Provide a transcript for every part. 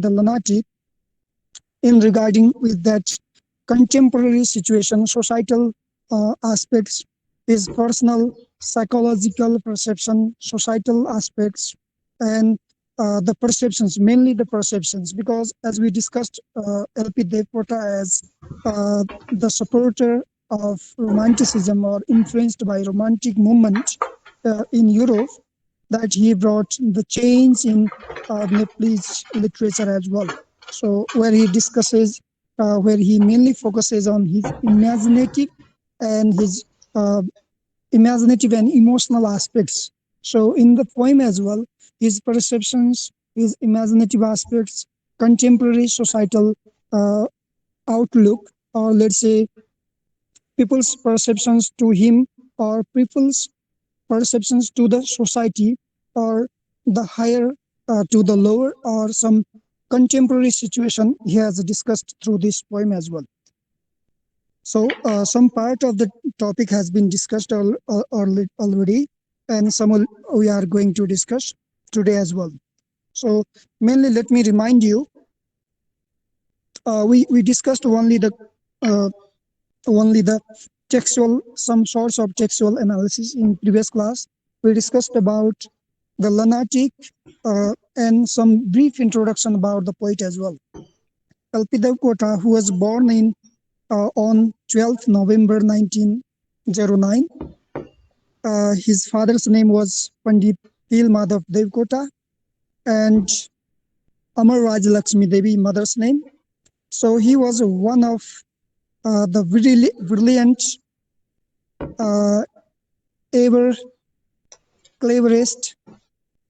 the Lunatic in regarding with that contemporary situation, societal aspects, his personal psychological perception, societal aspects, and the perceptions, mainly the perceptions, because as we discussed, LP Devkota as the supporter of romanticism or influenced by romantic movement in Europe, that he brought the change in Nepalese literature as well. So where he discusses, where he mainly focuses on his imaginative and emotional aspects. So in the poem as well, his perceptions, his imaginative aspects, contemporary societal outlook, or let's say people's perceptions to him, or people's perceptions to the society, or the higher to the lower, or some contemporary situation he has discussed through this poem as well. So some part of the topic has been discussed already, and some we are going to discuss today as well. So mainly, let me remind you, we discussed only the textual, some sorts of textual analysis in previous class. We discussed about the Lunatic and some brief introduction about the poet as well. LP Devkota, who was born in on 12th November 1909. His father's name was Pandit Til Madhav Devkota, and Amar Raj Lakshmi Devi, mother's name. So he was one of the brilliant, ever cleverest,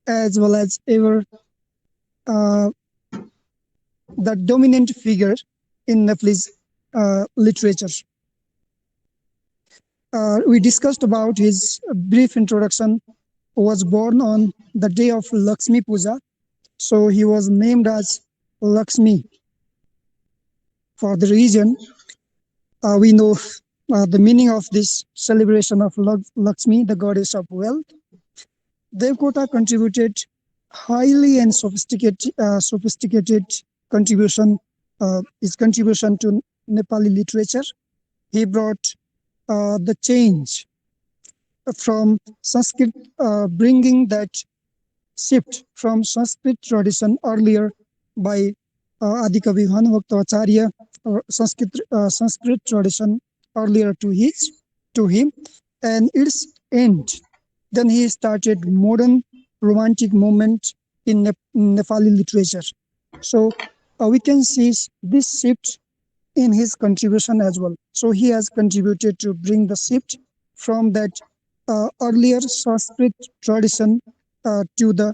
as well as ever the dominant figure in Nepalese literature. We discussed about his brief introduction. Was born on the day of Lakshmi Puja, so he was named as Lakshmi. For the reason we know the meaning of this celebration of Lakshmi, the goddess of wealth. Devkota contributed highly and sophisticated contribution, his contribution to Nepali literature. He brought the change from Sanskrit, bringing that shift from Sanskrit tradition earlier by Adikavi Bhanuvakta Acharya, or Sanskrit tradition earlier to him, and its end. Then he started modern romantic movement in Nepali literature. So we can see this shift in his contribution as well. So he has contributed to bring the shift from that earlier Sanskrit tradition to the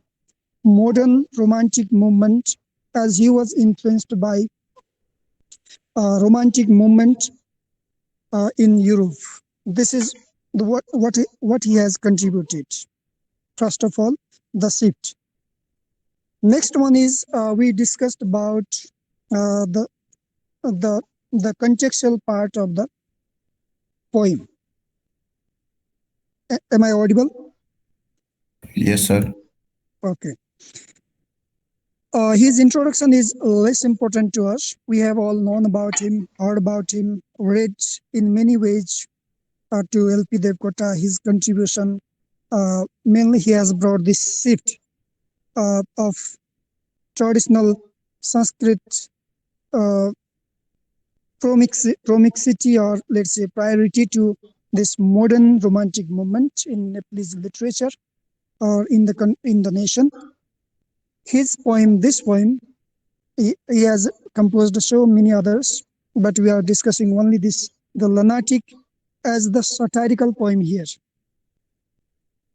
modern romantic movement, as he was influenced by romantic movement in Europe. This is what he has contributed. First of all, the shift. Next one is we discussed about the contextual part of the poem. Am I audible? Yes, sir. Okay. His introduction is less important to us. We have all known about him, heard about him, read in many ways to LP Devkota, his contribution. Mainly he has brought this shift of traditional Sanskrit promixity, or let's say priority, to this modern romantic movement in Nepalese literature or in the nation. His poem, this poem, he has composed so many others, but we are discussing only this, the Lunatic, as the satirical poem here.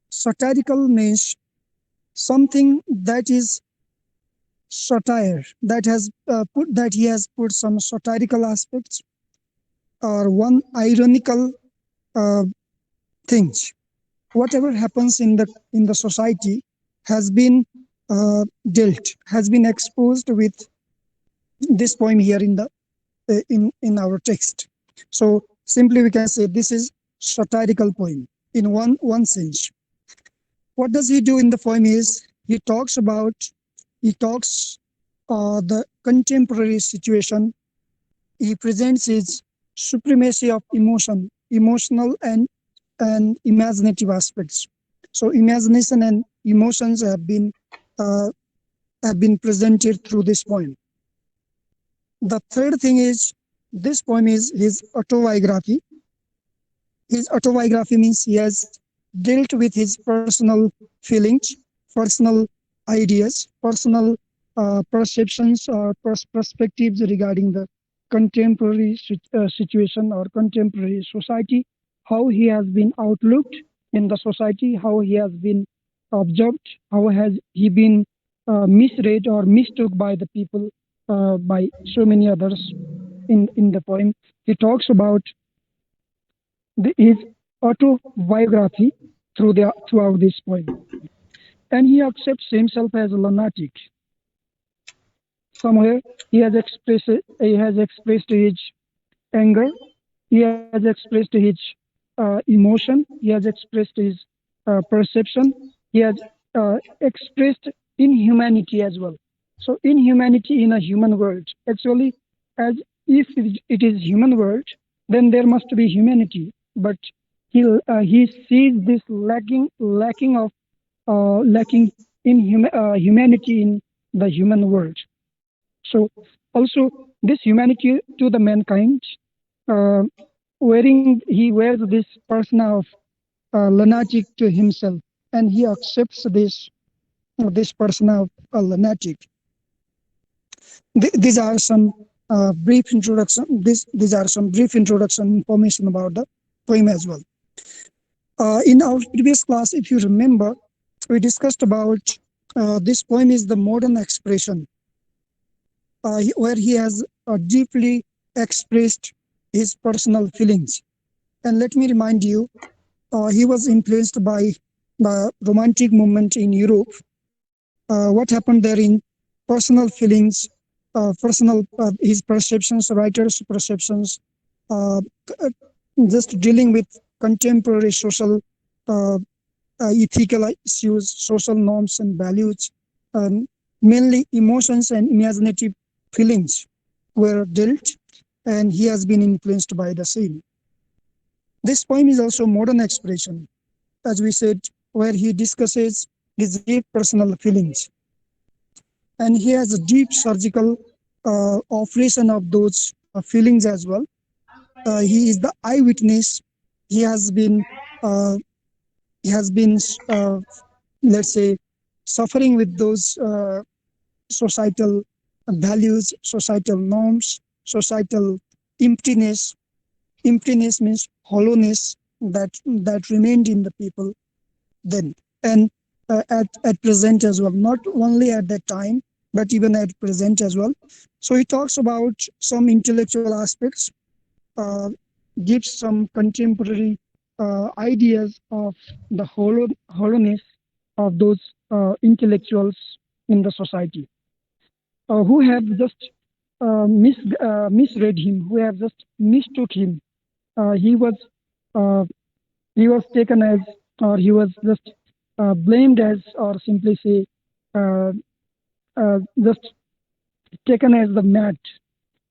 Satirical means something that is satire, that he has put some satirical aspects or one ironical things. Whatever happens in the society has been has been exposed with this poem here in our text. So simply we can say this is satirical poem in one sense. What does he do in the poem is he talks the contemporary situation. He presents his supremacy of emotion, emotional and imaginative aspects. So imagination and emotions uh, have been presented through this poem. The third thing is this poem is his autobiography. His autobiography means he has dealt with his personal feelings, personal ideas, personal perceptions or perspectives regarding the contemporary situation or contemporary society, how he has been outlooked in the society, how he has been observed, how has he been misread or mistook by the people, by so many others in the poem. He talks about his autobiography throughout this poem, and he accepts himself as a lunatic. Somewhere he has expressed his anger, he has expressed his emotion, he has expressed his perception, he has expressed inhumanity as well. So inhumanity in a human world, actually, as if it is human world, then there must be humanity. But he sees this lacking in humanity in the human world. So also this humanity to the mankind, uh, he wears this persona of lunatic to himself, and he accepts this persona of a lunatic. These are some brief introduction. These are some brief introduction information about the poem as well. In our previous class, if you remember, we discussed about this poem is the modern expression, where he has deeply expressed his personal feelings. And let me remind you, he was influenced by the Romantic movement in Europe. What happened there in personal feelings, personal his perceptions, writers' perceptions, uh, just dealing with contemporary social, uh, ethical issues, social norms and values, um, mainly emotions and imaginative feelings were dealt, and he has been influenced by the same. This poem is also modern expression, as we said, where he discusses his deep personal feelings, and he has a deep surgical operation of those feelings as well. He is the eyewitness. He has been uh, he has been uh, let's say suffering with those societal values, societal norms, societal emptiness. Emptiness means hollowness that remained in the people then, and at present as well. Not only at that time, but even at present as well. So he talks about some intellectual aspects, uh, gives some contemporary ideas of the hollowness of those intellectuals in the society, who have just misread him, who have just mistook him. He was uh, he was taken as, or he was just blamed as, or simply say, uh, just taken as the mad,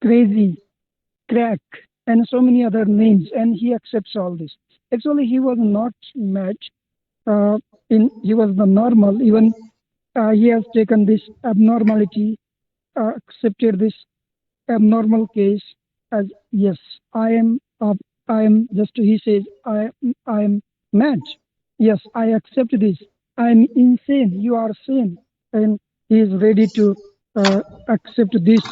crazy, crack, and so many other names, and he accepts all this. Actually, he was not mad. Uh, he was the normal. Even he has taken this abnormality, accepted this abnormal case as, yes, I am. I am just. He says, I am mad. Yes, I accept this. I am insane. You are sane, and he is ready to accept this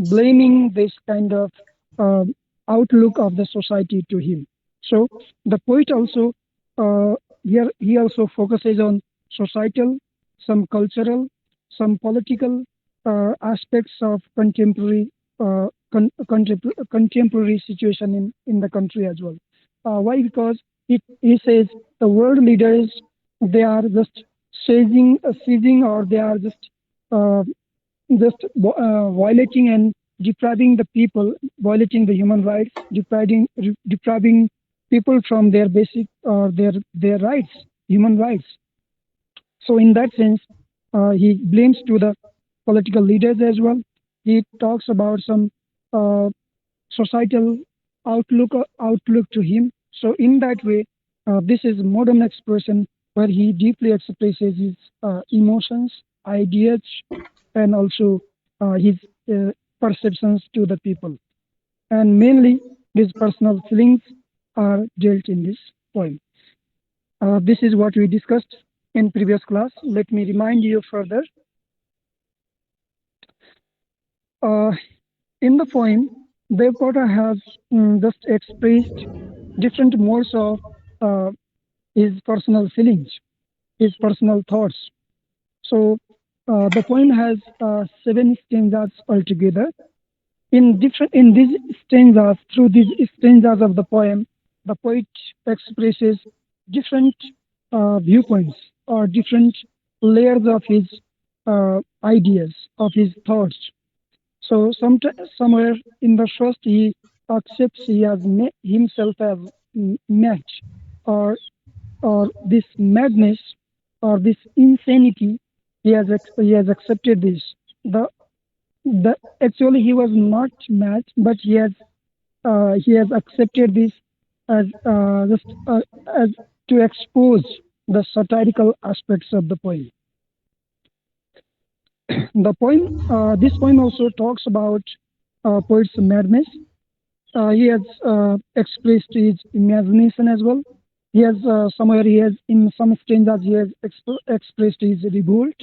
blaming, this kind of uh, outlook of the society to him. So the poet also, uh, here he also focuses on societal, some cultural, some political aspects of contemporary situation in the country as well. Why? Because he says the world leaders, they are just seizing, or they are uh, violating and depriving the people, violating the human rights, depriving people from their basic or their rights, human rights. So in that sense, he blames to the political leaders as well. He talks about some uh, societal outlook to him. So in that way, this is modern expression where he deeply expresses his emotions, ideas, and also his uh, perceptions to the people. And mainly, these personal feelings are dealt in this poem. This is what we discussed in previous class. Let me remind you further. Uh, in the poem, Devkota has just expressed different modes of uh, his personal feelings, his personal thoughts. So the poem has seven stanzas altogether. In these stanzas, through these stanzas of the poem, the poet expresses different viewpoints or different layers of his ideas, of his thoughts. So somewhere in the first, he accepts he has himself as match, or this madness, or this insanity. He has accepted this. The the actually he was not mad, but he has accepted this as just as to expose the satirical aspects of the poem. The poem, this poem also talks about poet's madness. He has expressed his imagination as well. He has in some stanzas he has expressed his revolt,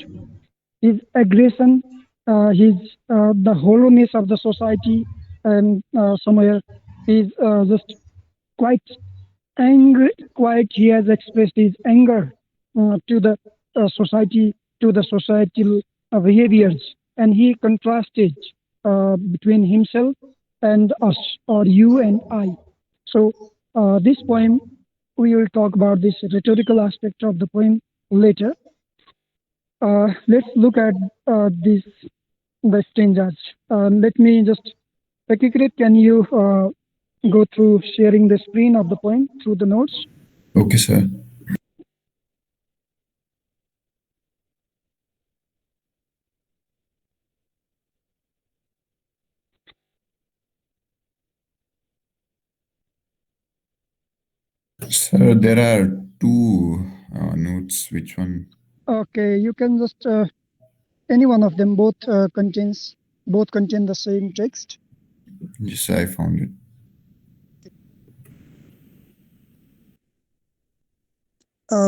his aggression, his the hollowness of the society, and somewhere he's just quite angry. Quite he has expressed his anger to the society, to the societal behaviors, and he contrasted between himself and us, or you and I. So this poem, we will talk about this rhetorical aspect of the poem later. Let's look at this the stanzas. Let me just, Pakikrit, can you go through sharing the screen of the poem through the notes? Okay, sir. Sir, there are two notes. Which one? Okay, you can just any one of them. Both contain the same text. Yes, I found it.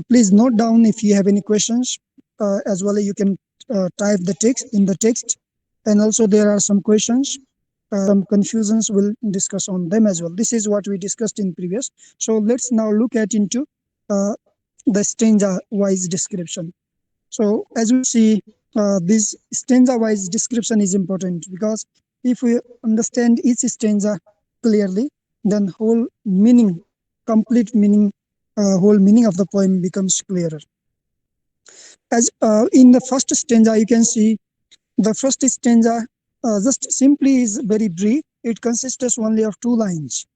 Please note down if you have any questions. As well, you can type the text in the text, and also there are some questions. Some confusions we'll discuss on them as well. This is what we discussed in previous. So let's now look at into uh, the stanza-wise description. So as we see, this stanza-wise description is important because if we understand each stanza clearly, then whole meaning of the poem becomes clearer. As in the first stanza, you can see the first stanza just simply is very brief. It consists only of two lines,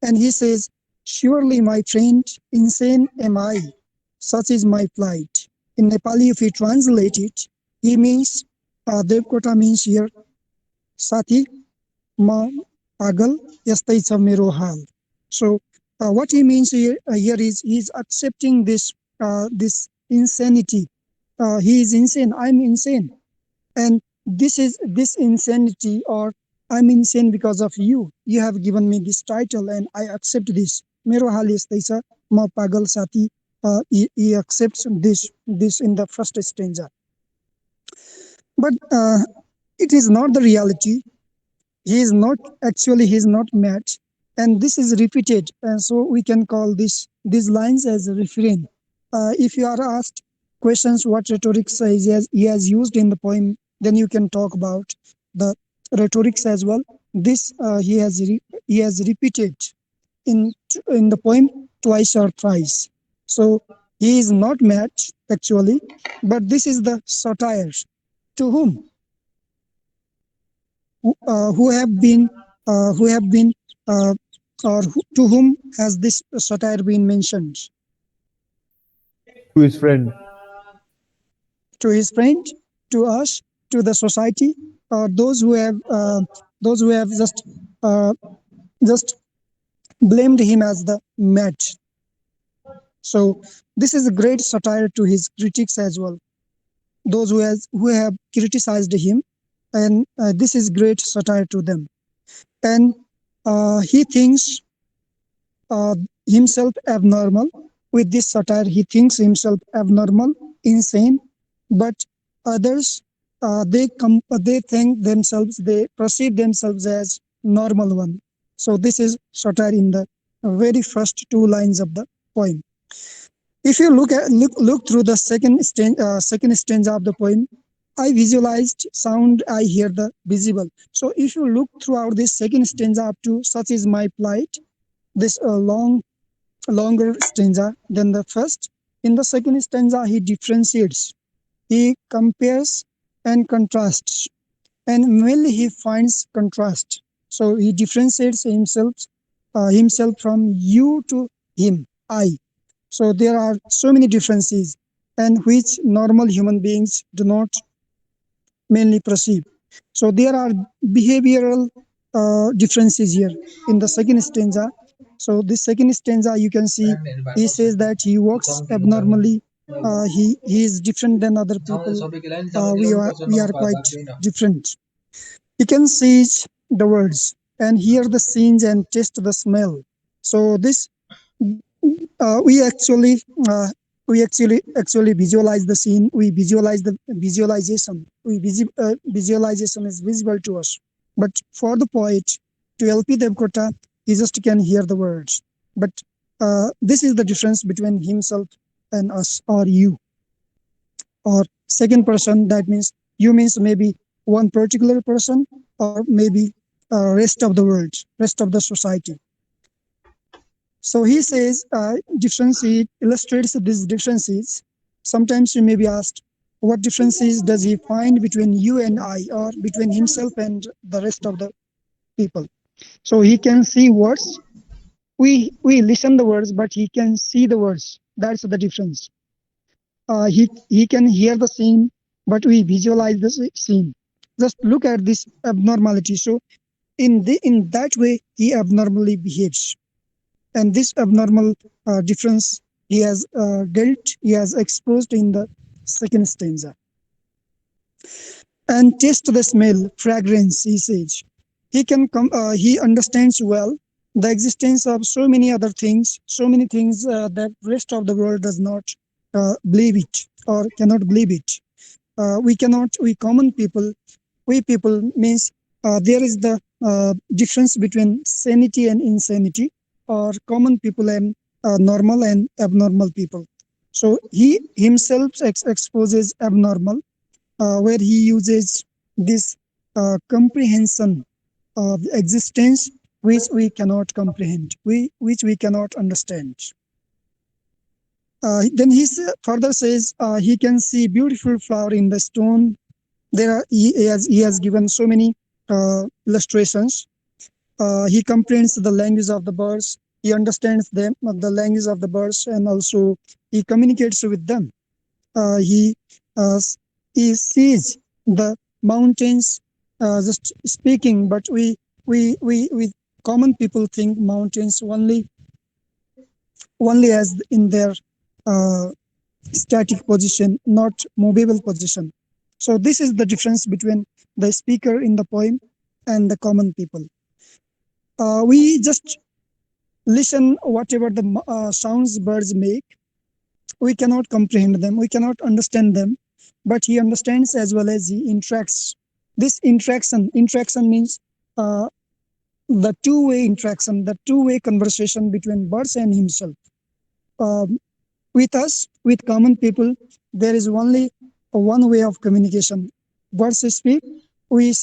and he says, "Surely, my friend, insane am I. Such is my plight." In Nepali, if we translate it, he means, Devkota means here, Sati, ma pagal, yastai cha mero hal. So, what he means here is he's accepting this insanity. He is insane. I'm insane, and this insanity, or I'm insane because of you. You have given me this title, and I accept this. Mero hal yastai cha, ma pagal sati. He accepts this in the first stanza, but it is not the reality. He is not mad, and this is repeated, and so we can call these lines as a refrain. If you are asked questions what rhetoric says he has used in the poem, then you can talk about the rhetorics as well. This he has repeated in the poem twice or thrice. So he is not mad actually, but this is the satire. To whom? Who have been who have been to whom has this satire been mentioned? To his friend. To his friend, to us. to the society, or those who have uh, just blamed him as the mad. So this is a great satire to his critics as well, those who have criticized him, and this is great satire to them. And he thinks uh, himself abnormal. With this satire, he thinks himself abnormal, insane, but others, they think themselves, they perceive themselves as normal one. So this is satire in the very first two lines of the poem. If you look through the second stanza of the poem, I visualized sound, I hear the visible. So if you look throughout this second stanza up to such is my plight, this longer stanza than the first. In the second stanza, he differentiates, he compares and contrasts, and mainly he finds contrast. So he differentiates himself from you to him, I. So there are so many differences, and which normal human beings do not mainly perceive. So there are behavioral differences here in the second stanza. So this second stanza, you can see he says that he walks abnormally. He is different than other people. We are quite different. He can see the words and hear the scenes and taste the smell. So this uh, we actually uh, we actually visualize the scene. We visualize the visualization. Visualization is visible to us, but for the poet, to LP Devkota, he just can hear the words. But this is the difference between himself and us, or you, or second person. That means you means maybe one particular person, or maybe rest of the world, rest of the society. So he says differences illustrates these differences. Sometimes you may be asked, what differences does he find between you and I, or between himself and the rest of the people? So he can see words. We listen the words, but he can see the words. That's the difference. He can hear the scene, but we visualize the scene. Just look at this abnormality. So in that way, he abnormally behaves, and this abnormal difference he has exposed in the second stanza. And taste the smell, fragrance, he says. He understands well the existence of so many things that rest of the world does not believe it or cannot believe it. We common people, we people means there is the difference between sanity and insanity, or common people and normal and abnormal people. So he himself exposes abnormal, where he uses this comprehension of existence which we cannot comprehend, which we cannot understand. Then further says he can see beautiful flower in the stone. He has given so many illustrations. He comprehends the language of the birds. He understands the language of the birds, and also he communicates with them. Uh, he uh, he sees the mountains just speaking, but we common people think mountains only as in their uh, static position, not movable position. So this is the difference between the speaker in the poem and the common people. We just listen whatever the sounds birds make. We cannot comprehend them, we cannot understand them, but he understands as well as he interacts. This interaction means uh, the two-way interaction, the two-way conversation between birds and himself. Um, with us, with common people, there is only one way of communication. Birds speak, we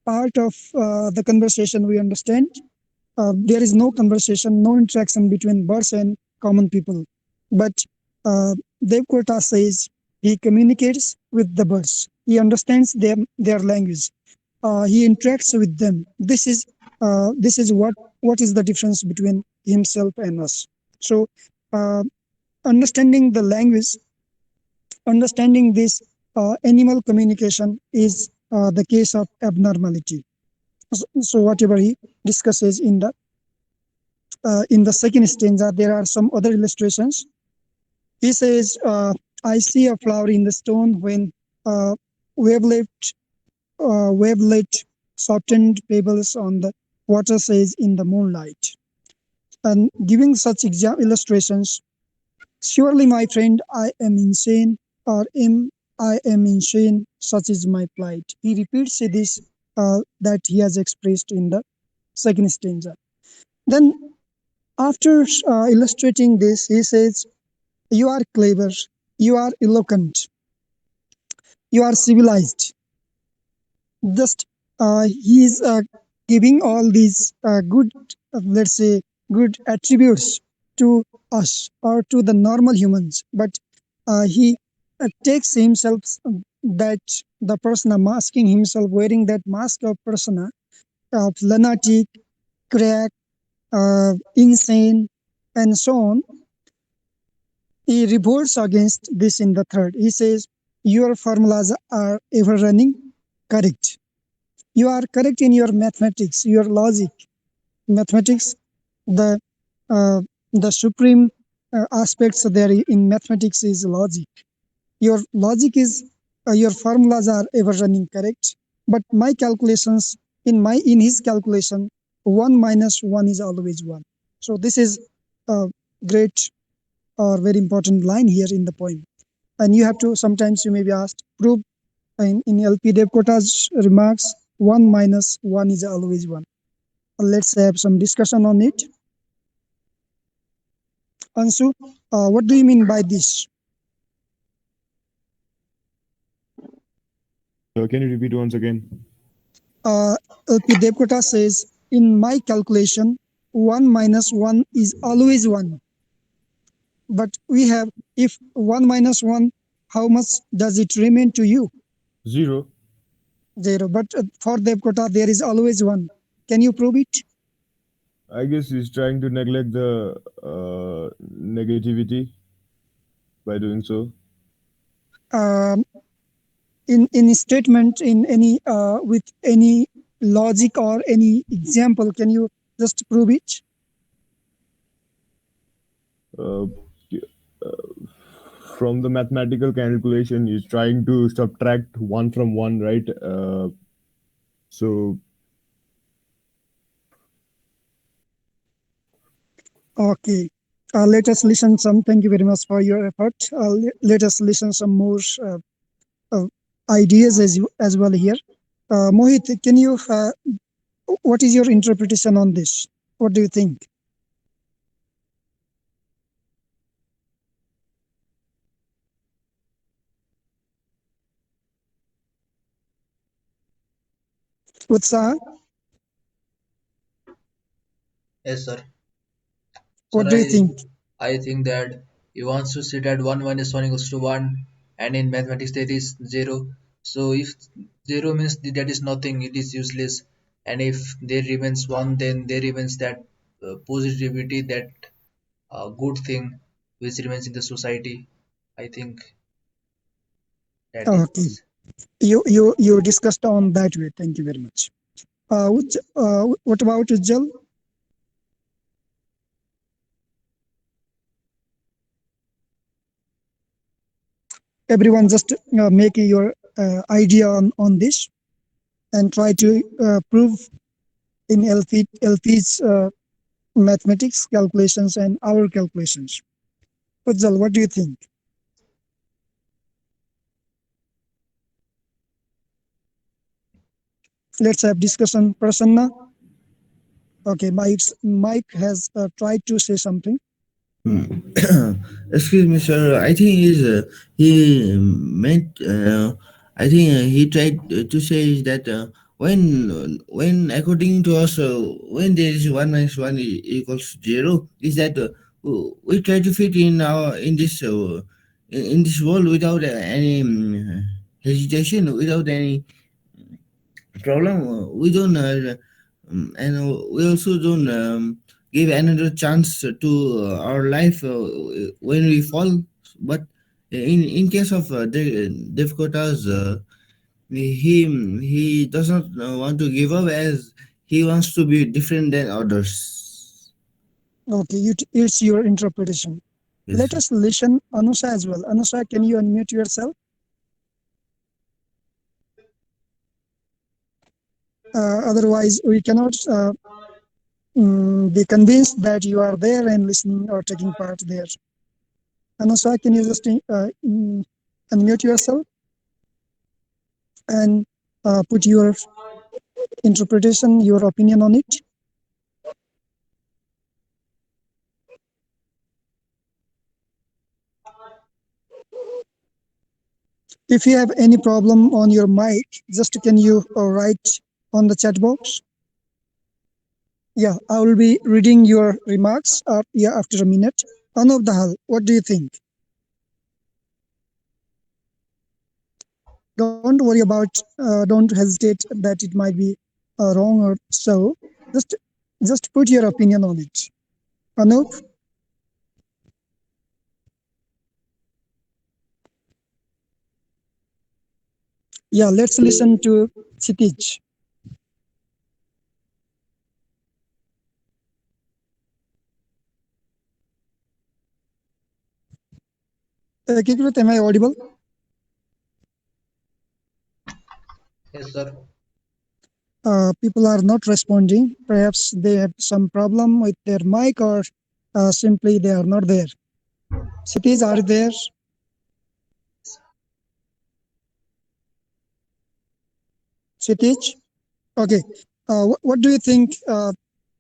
part of the conversation we understand. There is no conversation, no interaction between birds and common people. But uh, Devkota says he communicates with the birds. He understands their language. He interacts with them. This is what is the difference between himself and us. So uh, understanding the language, understanding this Animal communication is the case of abnormality. So whatever he discusses in the second stanza, there are some other illustrations. He says, "I see a flower in the stone when uh, wavelet wavelet softened pebbles on the water says in the moonlight." And giving such illustrations, "Surely, my friend, I am insane, or I am insane, such is my plight." He repeats this that he has expressed in the second stanza. Then, after illustrating this, he says, "You are clever, you are eloquent, you are civilized." Just he is giving all these good, let's say, good attributes to us or to the normal humans, but he takes himself that the persona, masking himself, wearing that mask of persona of lunatic, crack, insane, and so on. He revolts against this in the third. He says, "Your formulas are ever running correct. You are correct in your mathematics, your logic. Mathematics, the uh, the supreme aspects there in mathematics is logic. Your logic is your formulas are ever running correct, but my calculations in his calculation, one minus one is always one." So this is a great or very important line here in the poem. And you have to, sometimes you may be asked, prove in LP Devkota's remarks, one minus one is always one. Let's have some discussion on it. Ansu, what do you mean by this? Can you repeat once again? Uh, LP Devkota says, "In my calculation, one minus one is always one." But we have, if one minus one, how much does it remain to you? Zero. Zero. But for Devkota, there is always one. Can you prove it? I guess he's trying to neglect the negativity by doing so. Um, in any statement, in any with any logic or any example, can you just prove it? Uh, from the mathematical calculation, he's trying to subtract one from one, right? So Okay. Let us listen some. Thank you very much for your effort. Let us listen some more uh, ideas as well here. Mohit, can you? What is your interpretation on this? What do you think? Utsaha, Yes, sir. Sir, what do you think? I think that he wants to sit at 1 minus 1 equals to 1, and in mathematics there is 0. So if 0 means that is nothing, it is useless. And if there remains 1, then there remains that positivity, that good thing which remains in the society. I think that is Okay, you discussed on that way. Thank you very much. What about Ujjal? Everyone just make your idea on this and try to prove in LP's mathematics calculations and our calculations. Ujjal, what do you think? Let's have discussion. Prasanna. Okay, Mike has tried to say something. Excuse me, sir. I think he meant. I think he tried to say is that when according to us, when there is one minus one equals zero, is that we try to fit in our in this world without any hesitation, without any problem. We don't, and we also don't give another chance to our life when we fall. But in case of Devkota's, he does not want to give up as he wants to be different than others. Okay, it's your interpretation. Yes. Let us listen Anusha as well. Anusha, can you unmute yourself? Otherwise, we cannot be convinced that you are there and listening or taking part there. Anusha, can you just unmute yourself and put your interpretation, your opinion on it? If you have any problem on your mic, just can you write on the chat box? Yeah, I will be reading your remarks yeah, after a minute. Anup Dahal, what do you think? Don't worry about, don't hesitate that it might be wrong or so. Just, just put your opinion on it. Anup, yeah, let's listen to Chitij. Kikrit, am I audible? Yes, sir. People are not responding. Perhaps they have some problem with their mic or simply they are not there. Cities are there. Cities. Okay. What do you think,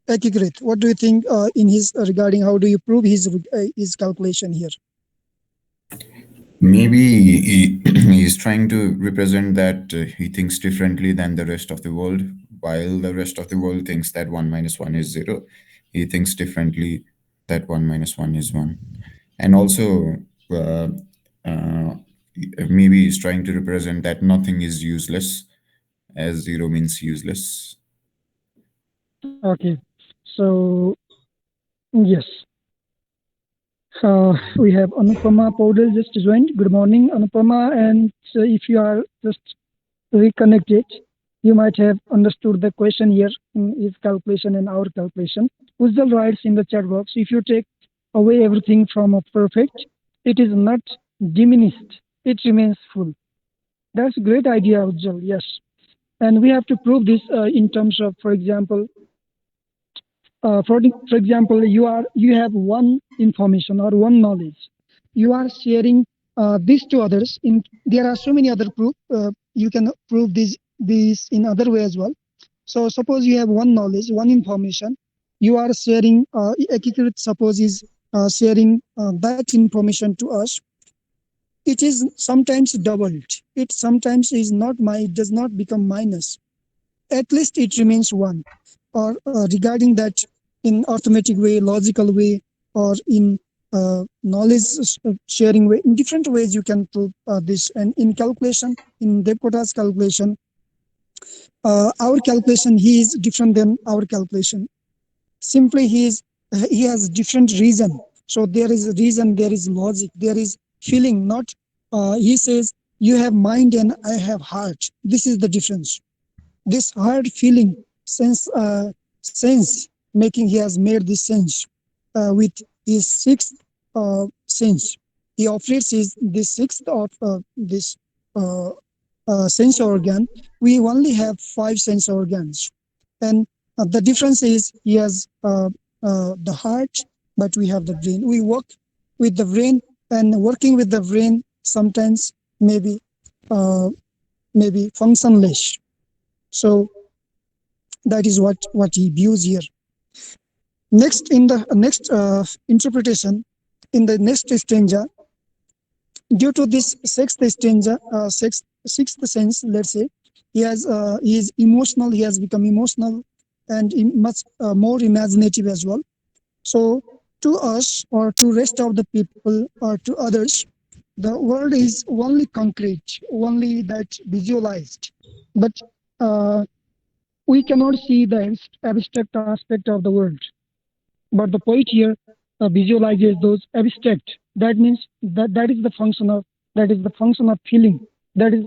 Ekigrit? What do you think in his regarding how do you prove his calculation here? Maybe he's trying to represent that he thinks differently than the rest of the world. While the rest of the world thinks that 1 minus 1 is 0, he thinks differently that 1 minus 1 is 1. And also, uh, uh, maybe he's trying to represent that nothing is useless, as 0 means useless. Okay. So, yes. We have Anupama Paudel just joined. Good morning, Anupama. And if you are just reconnected, you might have understood the question here in his calculation and our calculation. Ujjal writes in the chat box, if you take away everything from a perfect, it is not diminished, it remains full. That's a great idea, Ujjal, yes. And we have to prove this in terms of, for example, for example, you have one information or one knowledge. You are sharing this to others. In there are so many other proof. You can prove this in other way as well. So suppose you have one knowledge, one information. You are sharing. Ekikrit suppose is sharing that information to us. It is sometimes doubled. It sometimes is not does not become minus. At least it remains one. Or regarding that in arithmetic way, logical way, or in knowledge sharing way, in different ways you can prove this. And in calculation, in Devkota's calculation, our calculation, he is different than our calculation. Simply he has different reason. So there is a reason, there is logic, there is feeling. Not he says you have mind and I have heart. This is the difference. This hard feeling sense making, he has made this sense with his sixth sense. He operates his this sixth of this uh, sense organ. We only have five sense organs, and the difference is he has the heart, but we have the brain. We work with the brain, and working with the brain sometimes maybe uh, maybe functionless. So that is what he views here. Next, in the next interpretation, in the next stanza, due to this sixth stanza, sixth sense, let's say, he is emotional. He has become emotional and much more imaginative as well. So to us or to rest of the people or to others, the world is only concrete, only that visualized. But uh, we cannot see the abstract aspect of the world. But the poet here visualizes those abstract. That means that is the function of feeling. That is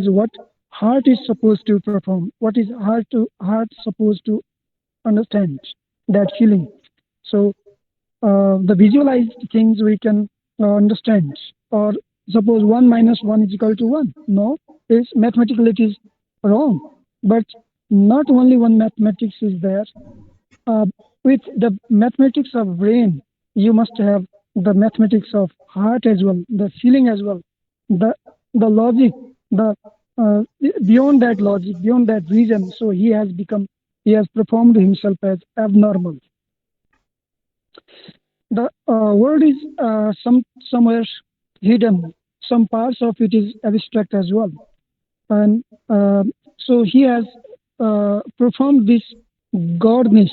what heart is supposed to perform. What is heart supposed to understand, that feeling. So the visualized things we can understand. Or suppose 1 minus 1 is equal to 1. No, it's mathematically it is wrong. But not only one mathematics is there. Uh, with the mathematics of brain, you must have the mathematics of heart as well, the feeling as well, the logic, the beyond that logic, beyond that reason. So he has performed himself as abnormal. The world is somewhere hidden. Some parts of it is abstract as well, and so he has performed this godness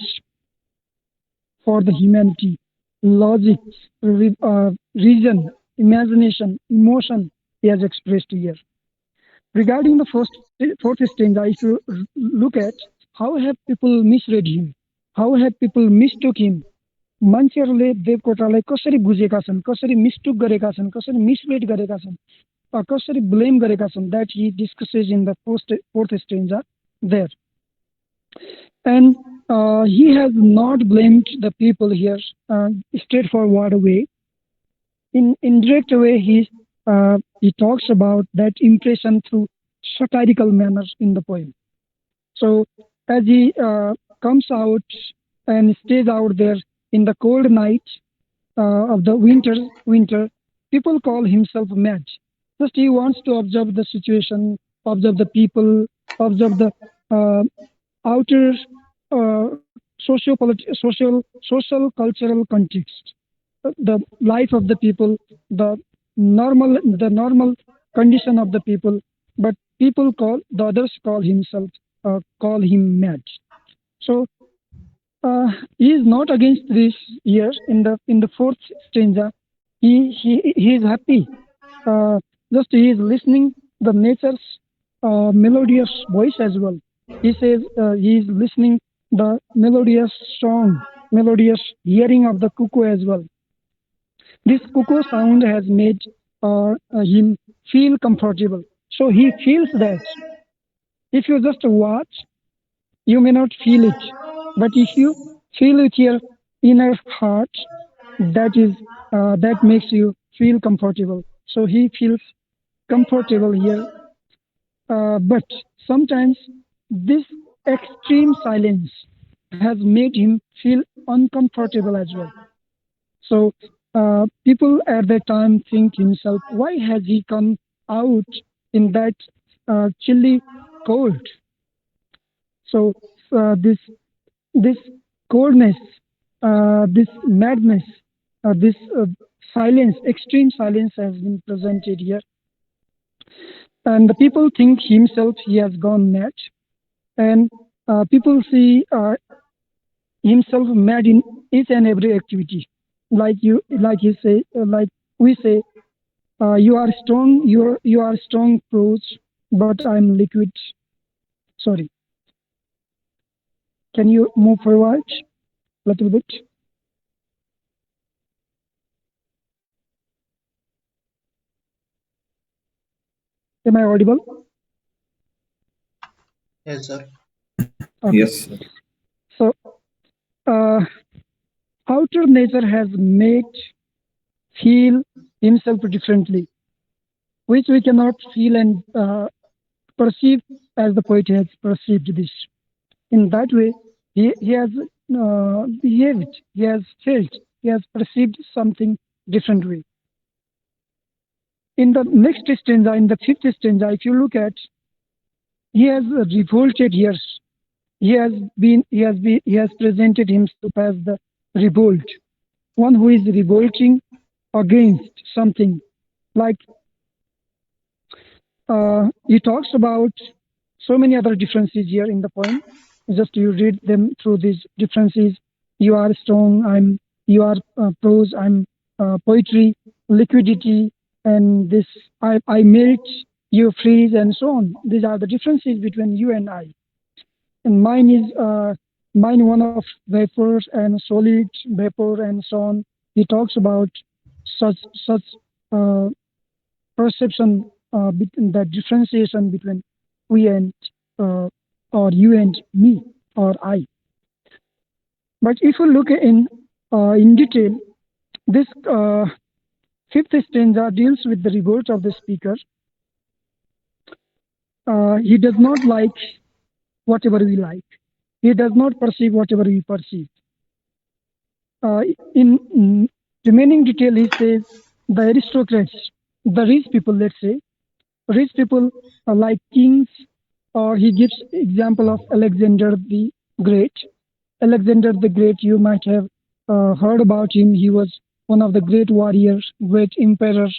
for the humanity, logic, reason, imagination, emotion he has expressed here. Regarding the fourth stanza, if you look at how have people misread him, how have people mistook him, मान्छेहरूले देवकोटालाई कसरी बुझेका छन्, कसरी mistook गरेका छन्, कसरी misled गरेका छन्, कसरी ब्लेम गरेका छन्, that he discusses in the fourth stanza there. And he has not blamed the people here straightforward way. In indirect way, he talks about that impression through satirical manner in the poem. So as he comes out and stays out there in the cold night of the winter, people call himself mad. Just he wants to observe the situation, observe the people, observe the outer social cultural context, the life of the people, the normal condition of the people. But the others call him mad. So he is not against this here in the fourth stanza. He is happy. Just he is listening the nature's melodious voice as well. He says he is listening the melodious song, melodious hearing of the cuckoo as well. This cuckoo sound has made him feel comfortable. So he feels that. If you just watch, you may not feel it. But if you feel with your inner heart, that makes you feel comfortable. So he feels comfortable here. But sometimes this extreme silence has made him feel uncomfortable as well. So people at that time think himself, why has he come out in that chilly cold? So this coldness, this madness, this silence, extreme silence has been presented here. And the people think himself he has gone mad. And people see himself mad in each and every activity. Like we say, you are strong, you are strong prose, but I'm liquid. Sorry. Can you move forward a little bit? Am I audible? Yes, sir. Okay. Yes. So, outer nature has made feel himself differently, which we cannot feel and perceive as the poet has perceived this. In that way, he has behaved, he has felt, he has perceived something different way. In the next stanza, in the fifth stanza, if you look at, he has revolted here. He has presented himself as the revolt, one who is revolting against something. Like he talks about so many other differences here in the poem. Just you read them through these differences. You are strong, you are prose, I'm poetry, liquidity, and this I melt, you freeze, and so on. These are the differences between you and I. And mine is mind one of vapor and solid, vapor and so on. He talks about such uh, perception, between the differentiation between we and uh, or you and me or I. But if you look in detail, this fifth stanza deals with the revolt of the speaker. He does not like whatever we like. He does not perceive whatever we perceive. In remaining detail, he says the aristocrats, the rich people, let's say, rich people are like kings, or he gives example of Alexander the Great. Alexander the Great, you might have heard about him. He was one of the great warriors, great emperors.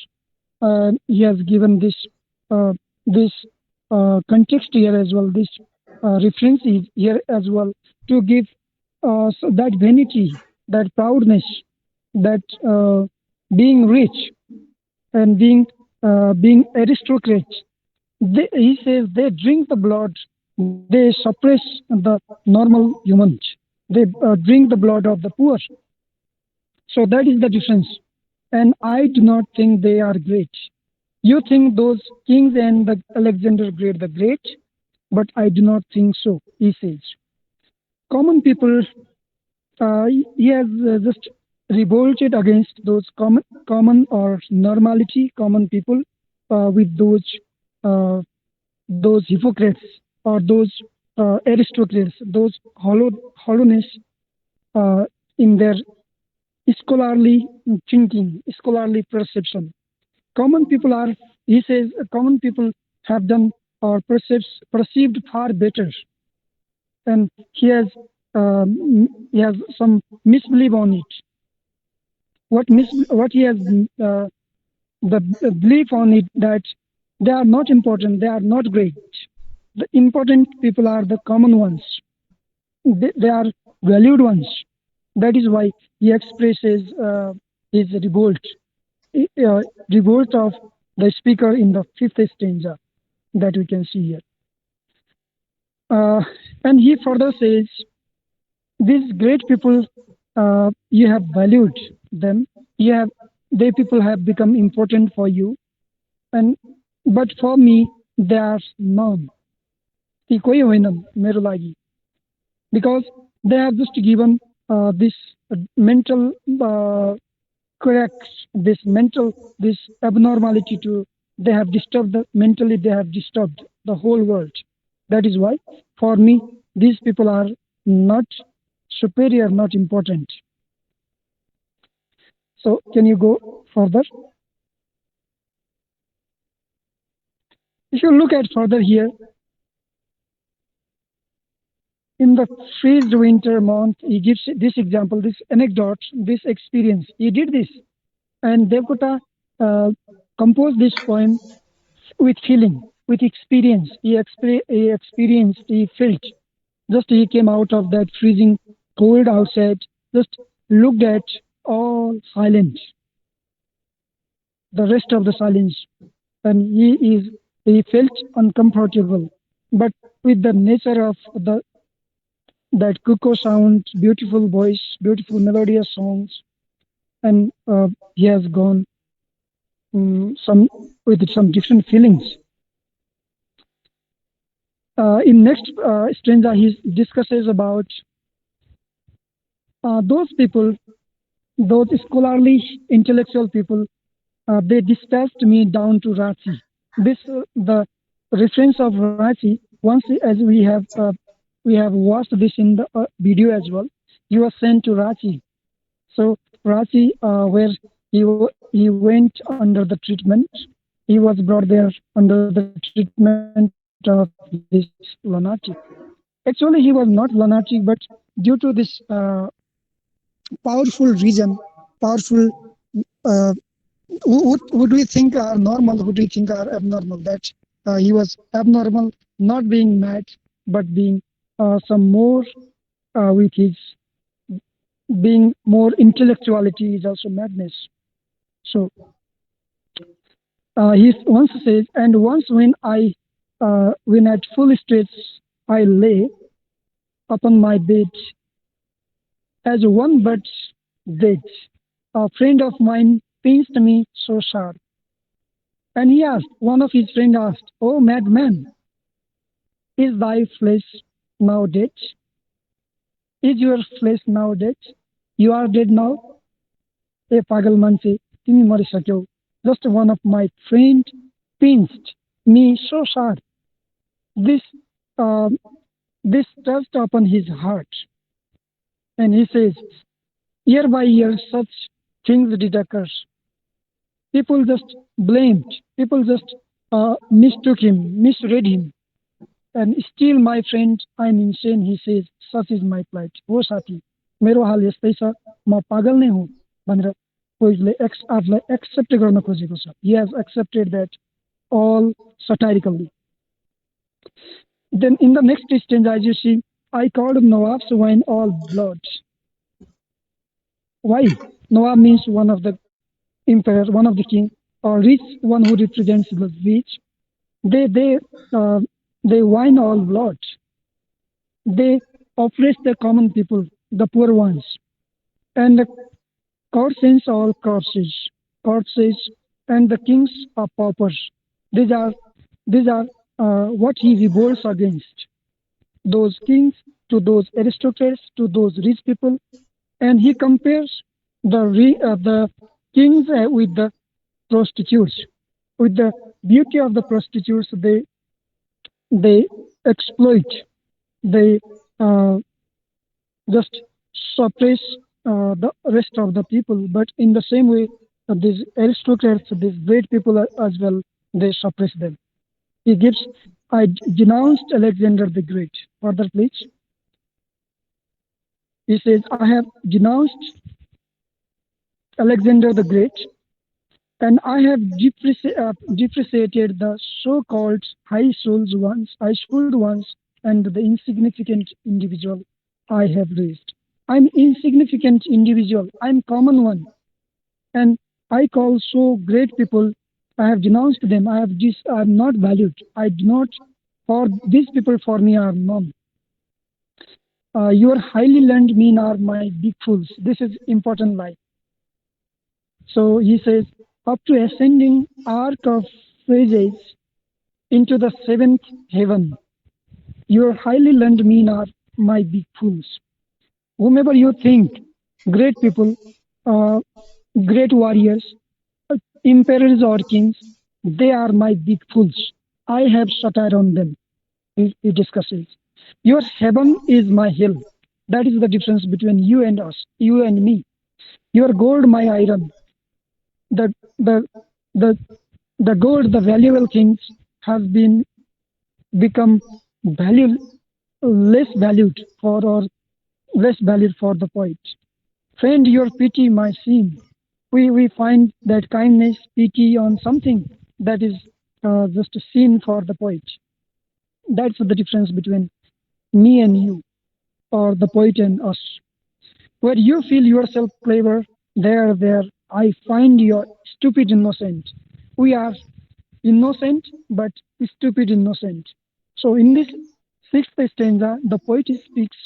He has given this context here as well, this reference here as well, to give so that vanity, that proudness, that being rich and being aristocrats. He says they drink the blood, they suppress the normal humans, they drink the blood of the poor. So that is the difference. And I do not think they are great. You think those kings and the Alexander Great, the great, but I do not think so, he says. Common people, he has just revolted against those common or normality, common people, with uh, those hypocrites or those aristocrats, those hollowness uh, in their scholarly thinking, scholarly perception. Common people are, he says, common people have done or perceived far better, and he has some misbelief on it. What he has the belief on it, that they are not important, they are not great. The important people are the common ones. They are valued ones. That is why he expresses his uh, revolt of the speaker in the fifth stanza that we can see here. Uh, and he further says, these great people, you have valued them. You have they people have become important for you, and but for me they are none. ती कोही होइनन् मेरो लागि, because they have just given this mental cracks, this abnormality to, they have disturbed mentally, they have disturbed the whole world. That is why, for me, these people are not superior, not important. So, can you go further? If you look at further here, in the freezed winter month, he gives this example, this anecdote, this experience. He did this, and Devkota uh, composed this poem with feeling, with experience. He experienced, he felt. Just he came out of that freezing cold outside, just looked at all silence, the rest of the silence, and he felt uncomfortable. But with the nature of that cuckoo sound, beautiful voice, beautiful melodious songs, and he has gone some with some different feelings. In next stanza, he discusses about those people, those scholarly, intellectual people. They dispatched me down to Ranchi. This the reference of Ranchi. Once, as we have watched this in the video as well. He was sent to Ranchi. So Ranchi, where he went under the treatment, he was brought there under the treatment of this lunatic. Actually, he was not lunatic, but due to this powerful reason, powerful, uh, would we think are normal, would we think are abnormal, that he was abnormal, not being mad, but being some more with his being more intellectuality is also madness. So he once says, and once when at full stretch I lay, upon my bed as one bird's dead. A friend of mine pinched me so sharp. And he asked, one of his friends asked, "Oh madman, is thy flesh now dead? Is your flesh now dead? You are dead now?" ए पागल मान्छे तिमी मरिसक्यौ. Just one of my friend pinched me so hard. This uh, this touched upon his heart, and he says, year by year such things did occur. People just blamed. People just mistook him, misread him. And still, my friend, I'm insane, he says, such is my plight. हो साथी, मेरो हाल यस्तै छ, म पागल नै हुँ भनेर कोहीले आफूलाई एक्सेप्ट गर्न खोजेको छ. He has accepted that all satirically. Then in the next stanza, as you see, I called Nawab's wine all blood. Why? Nawab means one of the emperor, one of the king, or rich, one who represents the rich. They wine all blood. They oppress the common people, the poor ones, and the courtiers all courtiers, and the kings are paupers. These are what he revolts against. Those kings to those aristocrats to those rich people, and he compares the kings with the prostitutes. With the beauty of the prostitutes, they exploit, they just suppress the rest of the people. But in the same way, these aristocrats, these great people as well, they suppress them. He gives, I denounced Alexander the Great. Further, please. He says, I have denounced Alexander the Great, and I have depreciated the so-called high-souled ones, and the insignificant individual I have raised. I'm insignificant individual. I'm common one, and I call so great people. I have denounced them. I am not valued. I do not. For these people, for me, are none. Your highly learned men are my big fools. This is important line. So he says, up to ascending arc of phrases into the seventh heaven, your highly learned men are my big fools. Whomever you think, great people, great warriors, emperors or kings, they are my big fools. I have satire on them. He discusses. Your heaven is my hell. That is the difference between you and us, you and me. Your gold, my iron. The the the the gold, the valuable things have become less valued or less valued for the poet. Friend, your pity, my sin. We find that kindness, pity on something that is just a sin for the poet. That's the difference between me and you, or the poet and us. Where you feel yourself clever, there, I find you stupid innocent. We are innocent, but stupid innocent. So in this sixth stanza, the poet speaks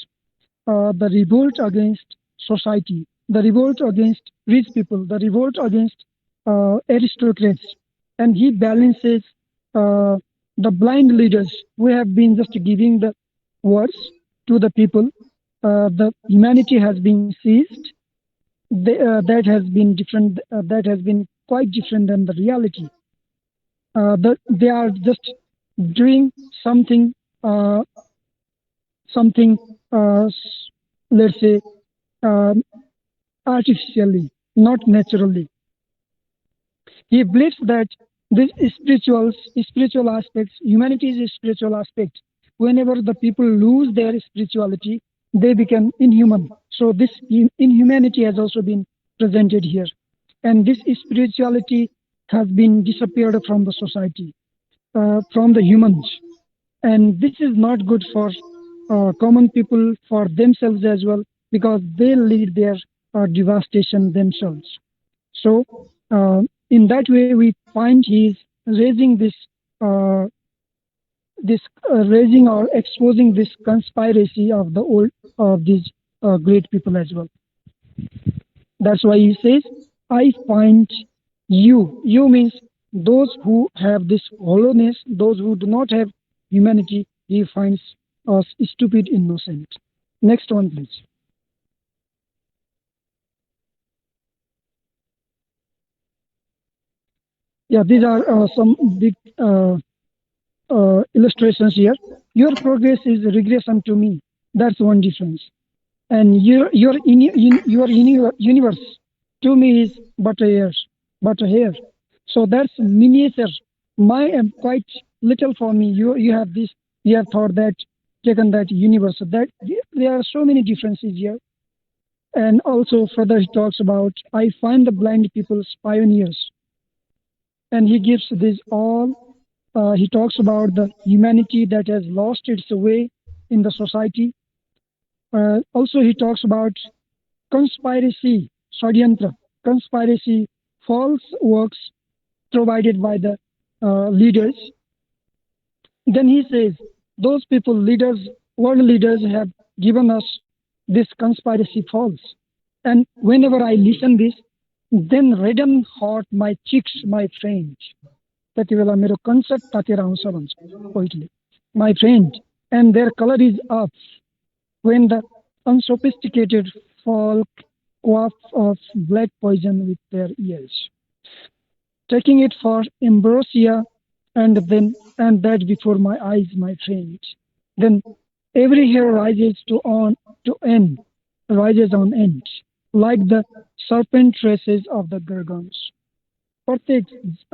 the revolt against society, the revolt against rich people, the revolt against aristocrats, and he balances the blind leaders who have been just giving the words to the people. The humanity has been seized. That has been different. That has been quite different than the reality. They are just doing something, something, let's say, uh, artificially, not naturally. He believes that these spiritual aspects, humanity's spiritual aspect, whenever the people lose their spirituality, they become inhuman. So this inhumanity has also been presented here. And this spirituality has been disappeared from the society, from the humans. And this is not good for common people, for themselves as well, because they lead their devastation themselves. So in that way, we find he is raising this this raising or exposing this conspiracy of the old of these great people as well. That's why he says, I find you. You means those who have this hollowness, those who do not have humanity, he finds us stupid, innocent. Next one, please. Yeah, these are some big illustrations here. Your progress is regression to me. That's one difference. And your universe to me is but a hair. So that's miniature. My quite little for me. You have this. You have thought that taken that universe. So that there are so many differences here. And also further he talks about I find the blind people's pioneers, and he gives this all. He talks about the humanity that has lost its way in the society. Also, he talks about conspiracy, Shadyantra, conspiracy, false works provided by the leaders. Then he says, those people, leaders, world leaders, have given us this conspiracy false. And whenever I listen this, then redden hot my cheeks, my friend. त्यति बेला मेरो concert तातेर आउँछ भन्छ पोइटले my friend, and their color is up when the unsophisticated folk quaff of black poison with their ears, taking it for ambrosia, and that before my eyes, my friend. Then every hair rises on end, like the serpent traces of the gargons. प्रत्येक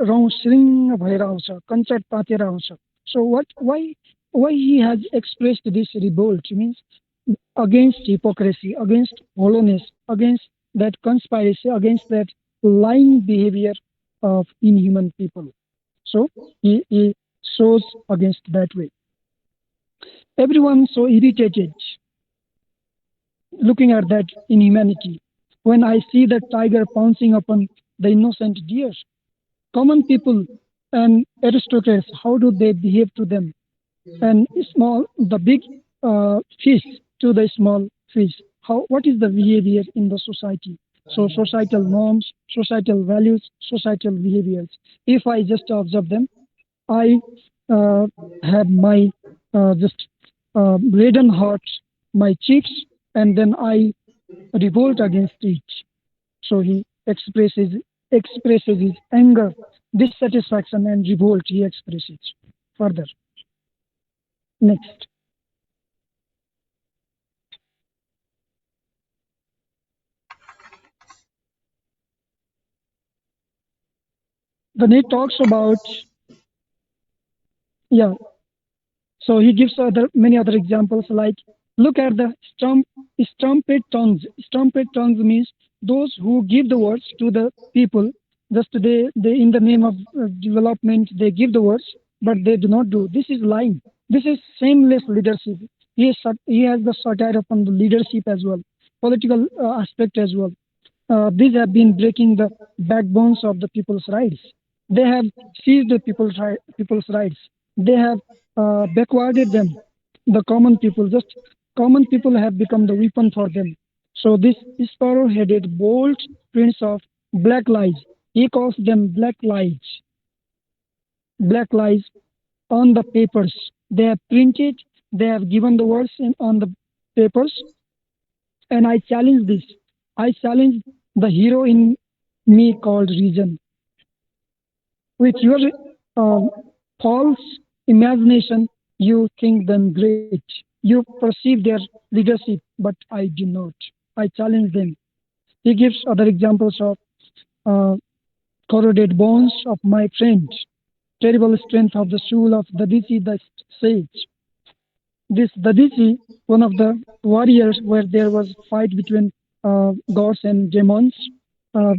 रौँ श्रृङ्ग भएर आउँछ कञ्चट तातेर आउँछ so why he has expressed this revolt means against hypocrisy, against hollowness, against that conspiracy, against that lying behavior of inhuman people. So he shows against that way. Everyone so irritated looking at that inhumanity. When I see the tiger pouncing upon the innocent deer, common people and aristocrats, how do they behave to them? And the big fish to the small fish. What is the behavior in the society? So societal norms, societal values, societal behaviors. If I just observe them, I have my just redden heart, my cheeks, and then I revolt against it. So he expresses his anger, dissatisfaction, and revolt. He expresses further. Next. Then he talks about, yeah, so he gives many other examples like look at the strumpet tongues. Strumpet tongues means those who give the words to the people. Just they in the name of development they give the words, but they do not do. This is lying. This is shameless leadership. He has the satire upon the leadership as well, political aspect as well. These have been breaking the backbones of the people's rights. They have seized the people's rights. They have backwarded them. The common people, just common people have become the weapon for them. So this sparrow-headed, bold prince of black lies, he calls them black lies on the papers. They have printed, they have given the words on the papers, and I challenge this. I challenge the hero in me called reason. With your false imagination, you think them great. You perceive their leadership, but I do not. I challenge them. He gives other examples of corroded bones of my friend, terrible strength of the soul of Dadichi the sage. This Dadichi, one of the warriors where there was fight between gods and demons, uh,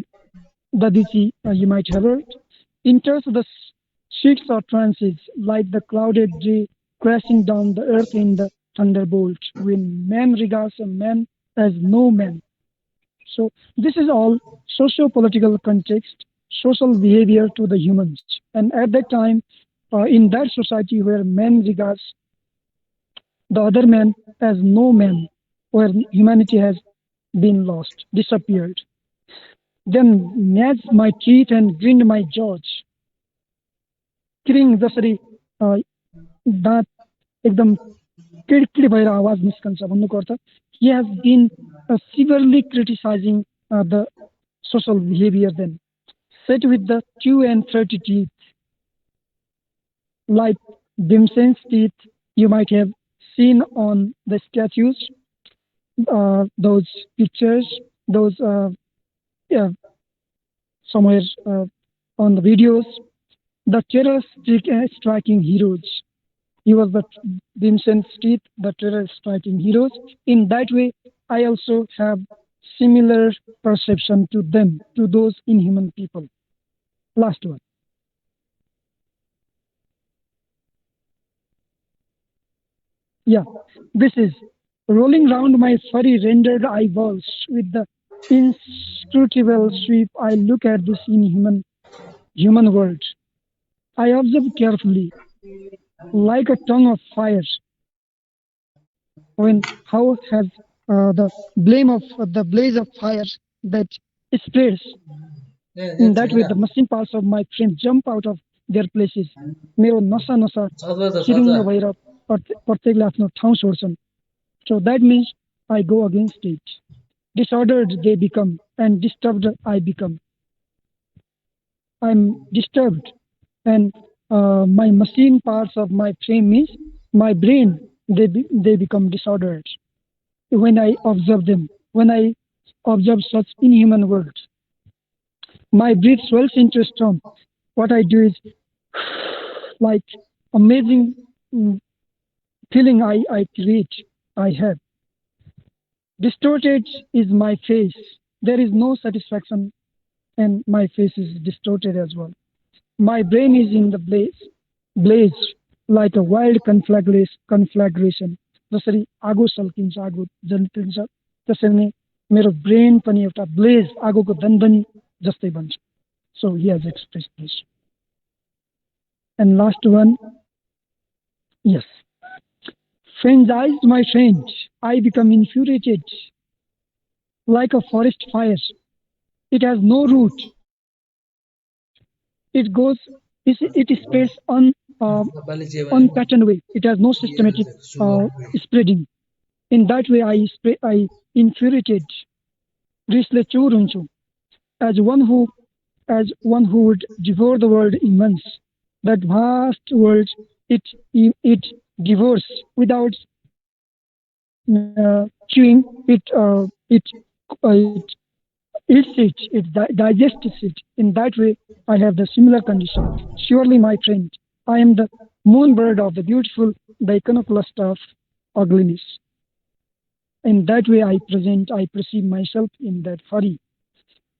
Dadichi, you might have heard, enters the sheets or trances like the clouded day crashing down the earth in the thunderbolt when man regards a man as no man. So this is all socio-political context, social behavior to the humans. And at that time, in that society where man regards the other man as no man, where humanity has been lost, disappeared. Then gnashed my teeth and grinned my jaws. Kidding जसरी दाँत एकदम किडकिड भएर आवाज निस्कन्छ भन्नुको अर्थ he has been severely criticizing the social behavior then. Set with the 2 and 30 teeth, like Dimsen's teeth you might have seen on the statues, those pictures, those yeah, somewhere on the videos. The terror striking heroes. He was the Dimsen's teeth, the terror striking heroes. In that way, I also have similar perception to them, to those inhuman people. Last one. Yeah, this is rolling round my furry rendered eyeballs with the inscrutable sweep. I look at this inhuman human world. I observe carefully, like a tongue of fire. When how has the blame of the blaze of fire that spreads. In that way, the machine parts of my frame jump out of their places. मेरो नसा नसा चिरिङ्ग भएर प्रत्येकले आफ्नो ठाउँ छोड्छन्. So that means I go against it. Disordered they become, and disturbed I become. I'm disturbed, and my machine parts of my frame means my brain, they become disordered when I observe them, when I observe such inhuman worlds. My breath swells into a storm. What I do is like amazing feeling I create, I have. Distorted is my face. There is no satisfaction, and my face is distorted as well. My brain is in the blaze like a wild conflagration. जसरी आगो सल्किन्छ, आगो जल्किन्छ, त्यसरी नै मेरो brain पनि एउटा Blaze, आगोको दनदनी जस्तै बन्छ. So he has expressed this. And last one, yes. Frenzied my friend, I become infuriated like a forest fire. It has no root. It goes, it spreads unpatterned way. It has no systematic spreading. In that way, I infuriated, रिसले चूर हुन्छु. As one who would devour the world immense, that vast world it devours without chewing. It eats it, digests it. In that way, I have the similar condition. Surely, my friend, I am the moon bird of the beautiful, the iconoclast of ugliness. In that way, I perceive myself in that furry.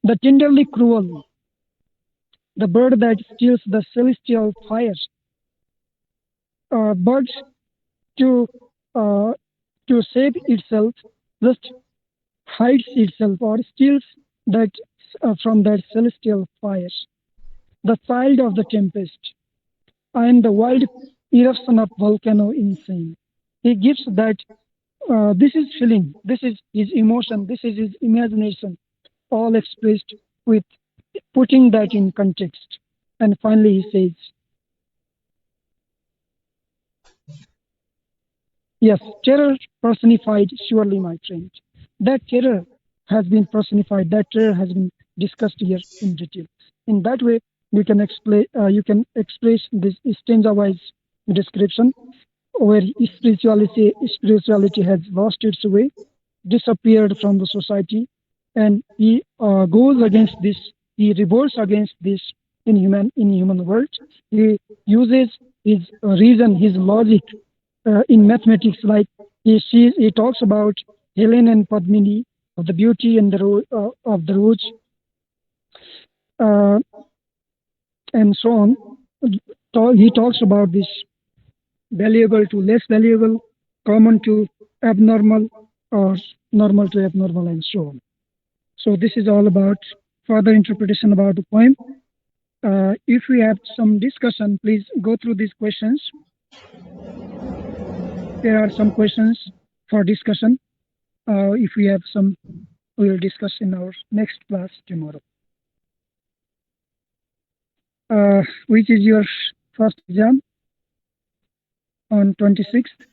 The tenderly cruel, the bird that steals the celestial fire. Bird to save itself just hides itself or steals that from that celestial fire. The child of the tempest. I am the wild eruption of volcano insane. He gives that. This is feeling. This is his emotion. This is his imagination, all expressed with putting that in context. And finally, he says, yes, terror personified, surely, my friend. That terror has been personified. That terror has been discussed here in detail. In that way, you can explain. You can express this Strangerwise description, where spirituality has lost its way, disappeared from the society, and he goes against this. He revolts against this inhuman world. He uses his reason, his logic in mathematics. Like he talks about Helen and Padmini, of the beauty and of the rose, and so on. He talks about this valuable to less valuable, common to abnormal, or normal to abnormal, and so on. So this is all about further interpretation about the poem. If we have some discussion, please go through these questions. There are some questions for discussion. If we have some, we will discuss in our next class tomorrow. Which is your first exam on 26th?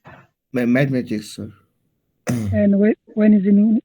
Mathematics, sir. And when is in